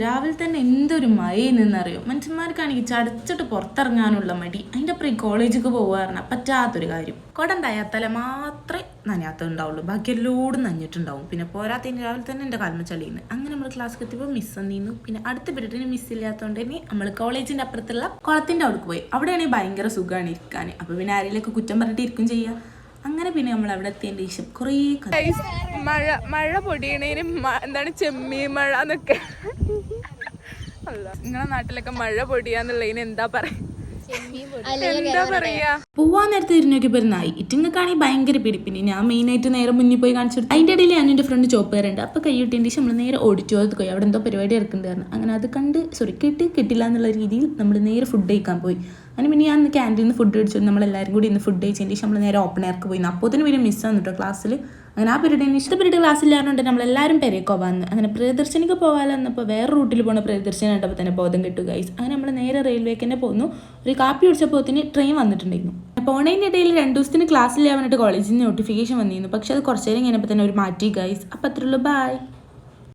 രാവിലെ തന്നെ എന്തൊരു മഴയെന്നറിയോ. മനുഷ്യന്മാർക്കാണെങ്കിൽ ചടച്ചിട്ട് പുറത്തിറങ്ങാനുള്ള മടി. അതിൻ്റെ അപ്പുറം ഈ കോളേജിലേക്ക് പോകാറുണ്ട് പറ്റാത്തൊരു കാര്യം. കുട ഉണ്ടായാത്തല മാത്രമേ നനയാത്തുണ്ടാവുള്ളൂ, ബാക്കി എല്ലാവരും നനഞ്ഞിട്ടുണ്ടാവും. പിന്നെ പോരാത്തതിന് രാവിലെ തന്നെ എൻ്റെ കാലം ചളിയുന്നു. അങ്ങനെ നമ്മൾ ക്ലാസ്സിൽ എത്തിയപ്പോൾ മിസ് വന്നിരുന്നു. പിന്നെ അടുത്ത പീരീഡിന് മിസ് ഇല്ലാത്തതുകൊണ്ട് തന്നെ നമ്മൾ കോളേജിൻ്റെ അപ്പുറത്തുള്ള കുളത്തിൻ്റെ അവിടെ പോയി. അവിടെയാണെങ്കിൽ ഭയങ്കര സുഖമാണ് ഇരിക്കാൻ. അപ്പോൾ പിന്നെ ആരെങ്കിലൊക്കെ കുറ്റം പറഞ്ഞിട്ട് ഇരിക്കും ചെയ്യുക. അങ്ങനെ പിന്നെ നമ്മൾ അവിടെ എത്തിയതിൻ്റെ ശേഷം കുറേ മഴ പൊടിയണേന് എന്താണ് ചെമ്മീൻ മഴ എന്നൊക്കെ. അല്ല, നിങ്ങളെ നാട്ടിലൊക്കെ മഴ പൊടിയാന്നുള്ളതിന് എന്താ പറയാ? പോവാൻ നേരത്തെ തിരിഞ്ഞോക്കിയപ്പോൾ നായി ഇറ്റിങ്ങക്കാണെങ്കിൽ ഭയങ്കര പിടിപ്പിനി. ഞാൻ മെയിനായിട്ട് നേരെ മുന്നിൽ പോയി കാണിച്ചു കൊടുത്തു. അതിൻ്റെ ഇടയിൽ ഞാൻ എൻ്റെ ഫ്രണ്ട് ചോപ്പ് കയറുണ്ട്. അപ്പോൾ കൈയിട്ടതിൻ്റെ ശേഷം നമ്മൾ നേരെ ഓഡിറ്റോറിയത്തിൽ പോയി. അവിടെ എന്തോ പരിപാടി ഇറക്കുന്നുണ്ടായിരുന്നു. അങ്ങനെ അത് കണ്ട് കിട്ടില്ല എന്നുള്ള രീതിയിൽ നമ്മൾ നേരെ ഫുഡ് കഴിക്കാൻ പോയി. അങ്ങനെ പിന്നെ ഞാൻ ക്യാൻറ്റീനിൽ നിന്ന് ഫുഡ് കഴിച്ചു. നമ്മളെല്ലാവരും കൂടി ഇന്ന് ഫുഡ് കഴിച്ചതിൻ്റെ ശേഷം നമ്മൾ നേരെ ഓപ്പൺ എയർക്ക് പോയി. അപ്പോൾ തന്നെ പിന്നെ മിസ്സാണ് കേട്ടോ ക്ലാസ്സിൽ. അങ്ങനെ ആ പീരീഡിന് ഇഷ്ട പീരീഡ് ക്ലാസ്സിലായതുകൊണ്ട് നമ്മളെല്ലാവരും പെരേക്കോ വന്ന്. അങ്ങനെ പ്രിയദർശനിക്ക് പോകാമെന്നപ്പോൾ വേറെ റൂട്ടിൽ പോകുന്ന പ്രിയദർശനി കണ്ടപ്പോൾ തന്നെ ബോധം കിട്ടുക ഗൈസ്. അങ്ങനെ നമ്മൾ നേരെ റെയിൽവേക്ക് തന്നെ പോന്നു. ഒരു കാപ്പി കുടിച്ചപ്പോൾ ട്രെയിൻ വന്നിട്ടുണ്ടായിരുന്നു. പോണതിൻ്റെ ഇടയിൽ 2 ദിവസത്തിന് ക്ലാസ്സിൽ ആവാനായിട്ട് കോളേജിൽ നിന്ന് നോട്ടിഫിക്കേഷൻ വന്നിരുന്നു. പക്ഷേ അത് കുറച്ച് നേരം കഴിഞ്ഞപ്പോൾ തന്നെ ഒരു മാറ്റി ഗൈസ്. അപ്പോൾ അത്രയുള്ളൂ, ബൈ.